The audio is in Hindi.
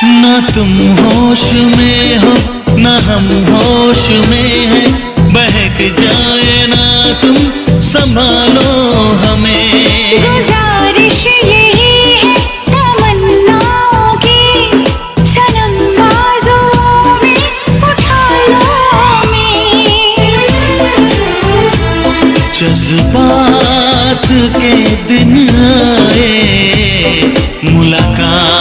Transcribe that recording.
ना तुम होश में हो ना हम होश में हैं, बहक जाए ना तुम संभालो हमें। गुजारिश यही है तमन्नाओं की, सनम बाजुओं में उठा लो हमें। जज्बात के दिन आए, मुलाकात